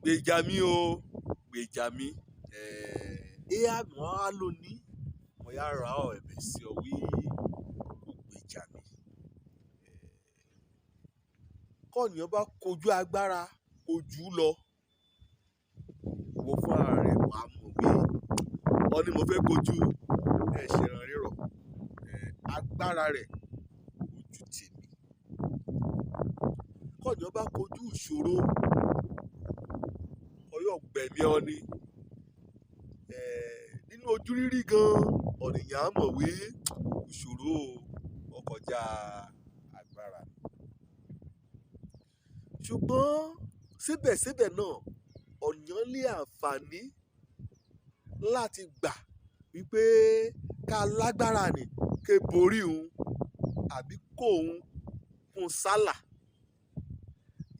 gbèjà mi o gbèjà mi àmọ́ á lò ní mo yá ra ẹ̀bẹ̀ sí ọ wí kó gbèjà mi. Kọ́nìyàn bá kojú agbára ojú lọ wo fún ara rẹ̀ wàá mọ̀ wí ọ ni mo fẹ́ kojú ẹ̀ṣẹ̀ ràn rírọ̀ agbára rẹ̀ ojú tèmi. Kọ́nìyàn bá kojú ìṣòro ọyọ́ gbẹ̀mí ọ ni nínú ojú rírí gan ọ̀nìyàn á mọ̀ wí ìṣòro ọkọjá agbára. Ṣùgbọ́n síbẹ̀síbẹ̀ náà ọ̀nìyàn ní àǹfààní láti gbà wípé ká lágbára ni ké borí òun àbí kó òun kún sálà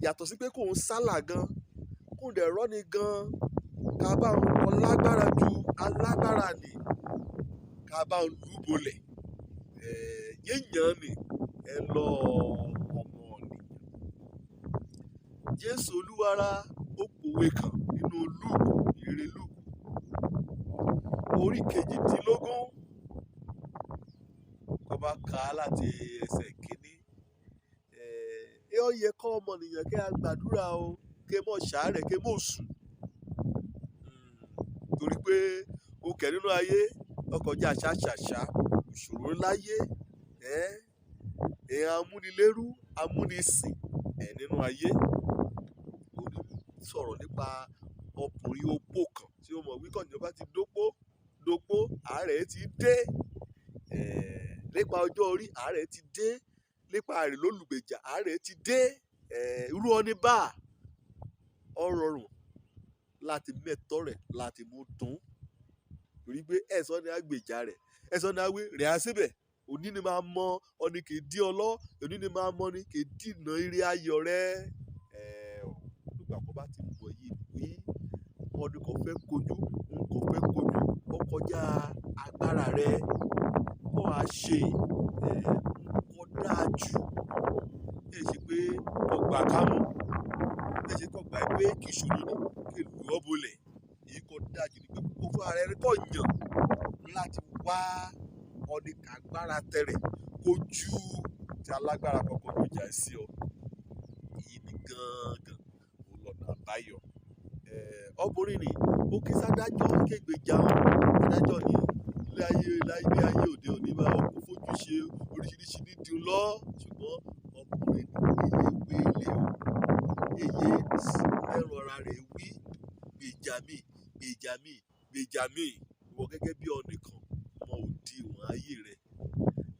yàtọ̀ sí pé kó òun sálà gan kó dẹ̀ rọ́ni gan ká bá òun kọ lágbára ju alágbára ni ká bá òun lù bolẹ̀ yéèyàn ni ẹ lọ ọmọ ni. Jésù olúwara ó pòwe kan nínú Lúùkù ìrere Lúùkù orí 18 tó bá kà á láti ẹsẹ̀ 1 ó yẹ kọ́ ọmọnìyàn kí a gbàdúrà o kí mọ̀ ṣàárẹ̀ kí mọ̀ sùn torí pé o kẹ̀ nínú ayé ọkọjá ṣàṣàṣà ìṣòro láyé amúnilérú amúnisìn nínú ayé. Sọ̀rọ̀ nípa ọkùnrin opó kan tí ó mọ̀ wí kọ́nìyàn bá ti dópó àárẹ̀ ti dé nípa ọjọ́ orí àárẹ̀ ti dé nípa àìlólùgbèjà àárẹ̀ ti dé irú ọní bá ọ rọrùn láti mẹ́tọ́ rẹ̀ láti mú dùn torí pé ẹ̀sọ́ ni àgbèjà rẹ̀ ẹ̀sọ́ ni àwé rẹ̀ á síbẹ̀ òní ni máa mọ ọni kì í dí ọlọ́ òní ni máa mọ ni kì í dìnà ire ayọ̀ rẹ̀ nígbà kan bá ti mọ̀ yìí wí ọdún kan fẹ́ kojú nǹkan fẹ́ kojú ó kọjá agbára rẹ̀ kó a ṣe kó dáa jù ẹ ṣe pé ọgbà kámú ẹ ṣe kọgbà pé kì í ṣòro ní kí lù ọ́ bolẹ̀ èyí kò dáa jù ní pé kó fún ara ẹni kò yàn láti wá ọdún kàgbára tẹ̀rẹ̀ kojú tí alágbára kankan ló jà sí ọ èyí ni gangan lọ́nà àbáyọ. Ọkùnrin ni ó kí sádájọ́ kégbèjà adájọ́ ní ilé ayé òde òní bá ọkọ̀ fojú ṣe oríṣiríṣi nídìí lọ ṣùgbọ́n ọkùnrin ní èyí ẹ̀rọ ara rẹ̀ wí gbèjà mi ìwọ gẹ́gẹ́ bí ọ̀nìkan mọ òdi ìwọ̀n ayé rẹ̀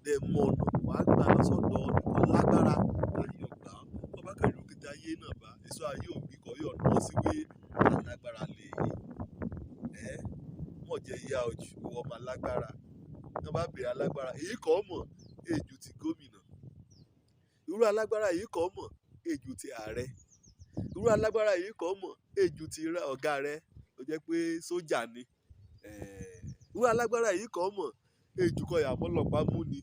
lẹ mọ ọ̀nà wàá gbà lọ́sọ̀dọ̀ ọ̀nìkan lágbára ayé ọ̀gbà ọba kẹrin òkèta ayé náà bá èso ayé òbí kan yóò ná sí wé alágbára lè mọ̀ jẹ́ ìyá ojú ìwọ ọmọ alágbára ní wọ́n bá bèèrè alágbára èyí kọ́ mọ̀ èjù ti gómìnà irú alágbára èyí kọ́ mọ̀ èjù ti ààrẹ irú alágbára yìí kọ́ mọ̀ èjù ti ọ̀gá rẹ̀ ó jẹ́ pé sójà ni irú alágbára yìí kọ́ mọ̀ èjù kọ́ ìyàmọ́ ọlọ́pàá mú ni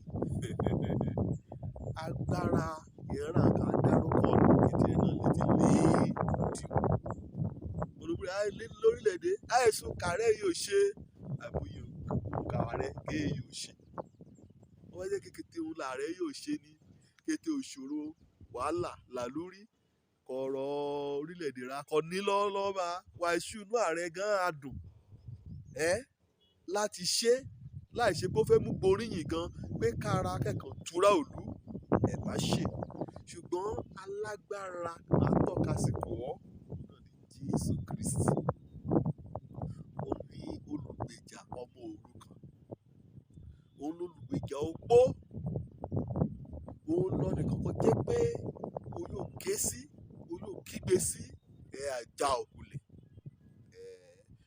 agbára ìran kan dárúkọ ìdí náà létí olùbúrẹ́ lórílẹ̀‐èdè àìsùn kàrẹ́ yóò ṣe àbúyọ̀ kàrẹ́ gé yóò ṣe wọ́n jẹ́ kékeré òun làárẹ̀ yóò ṣe ní kété òṣòro wàhálà làlórí ọ̀rọ̀ orílẹ̀-èdè ra kọ ní lọ́wọ́lọ́wọ́ wa ìṣúnú ààrẹ gan adùn láti ṣe láì ṣe bó fẹ́ mú gboríyìn gan pé kára akẹ́kọ̀ọ́ túra òlú ẹ̀ bá ṣe ṣùgbọ́n alágbára máa tọ́ka sí kọ́ náà ní Jésù Kristi ó ní olùgbèjà ọmọ òrukàn òun lolùgbèjà opó òun lọ́nà kankan jẹ́ pé o yóò ké sí kígbe sí àjà òkulẹ̀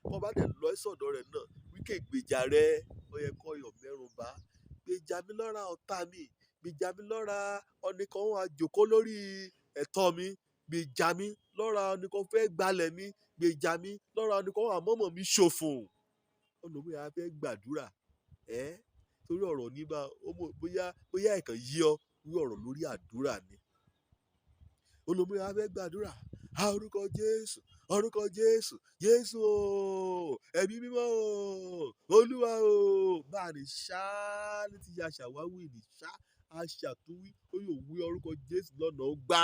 kọ́ bá dẹ̀ lọ sọ̀dọ̀ rẹ̀ náà wíkẹ́ gbèjà rẹ̀ ó yẹ kọ́ yọ̀ mẹ́rùn bá gbèjà mi lọ́ra ọ̀tá mi gbèjà mi lọ́ra ọ̀nìkan wọn àjòkó lórí ẹ̀tọ́ mi gbèjà mi lọ́ra ọ̀nìkan fẹ́ gbalẹ̀ mi gbèjà mi lọ́ra ọ̀nìkan wọn àmọ́mọ́ mi ṣòfò olùwé a fẹ́ gbàdúrà torí ọ̀rọ̀ níbà bóyá ẹ̀kan yí ọ wí ọ̀rọ̀ lórí àdúrà ni olùmúra fẹ́ gbàdúrà orúkọ Jésù orúkọ Jésù, Jésù o, ẹ̀mí mímọ́ o, Olúwa o. Báà ní ṣáá ní ti ya ṣàwáwí ní ṣá, aṣàtúnwí, ó yóò wí orúkọ Jésù lọ́nà ó gbá.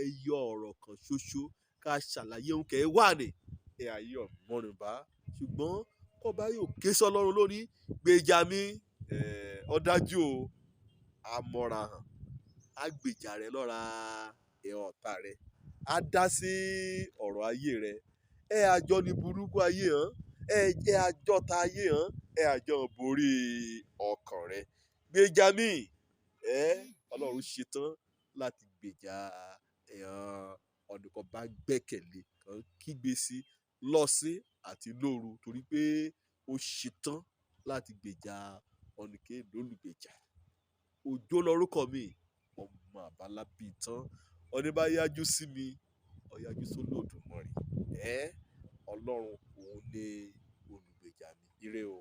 Ẹ yọ ọ̀rọ̀ kan ṣoṣo ká ṣàlàyé ohun kẹ́ ẹ wà ní. Ẹ ayé ọ̀mọ́rìnbá. Ṣùgbọ́n kọ́ba yóò ké sọ́lọ́run lónìí, gbèjà mi. Ọ̀dájú o, àmọ̀ràn hàn, á gbèjà rẹ lọ́ra ọ̀tá rẹ. Á dá sí ọ̀rọ̀ ayé rẹ. Ẹ àjọ ní burúkú ayé hàn. Ẹ àjọ ta ayé hàn. Ẹ àjọ borí ọkàn rẹ. Gbèjà mi. Ọlọ́run ṣetán láti gbèjà ọ̀nà kan bá gbẹ́kẹ̀lé kan kígbe sí lọ́sìn àti lóru torí pé ó ṣetán láti gbèjà ọ̀nìkè lólùgbèjà. Òjó lórúkọ mi, ọmọ àbálábí tán. Ọní bá yájú sí mi, ó yájú sólódùmarè. Ọlọ́run òun ni olùgbèjà mi. Ire o.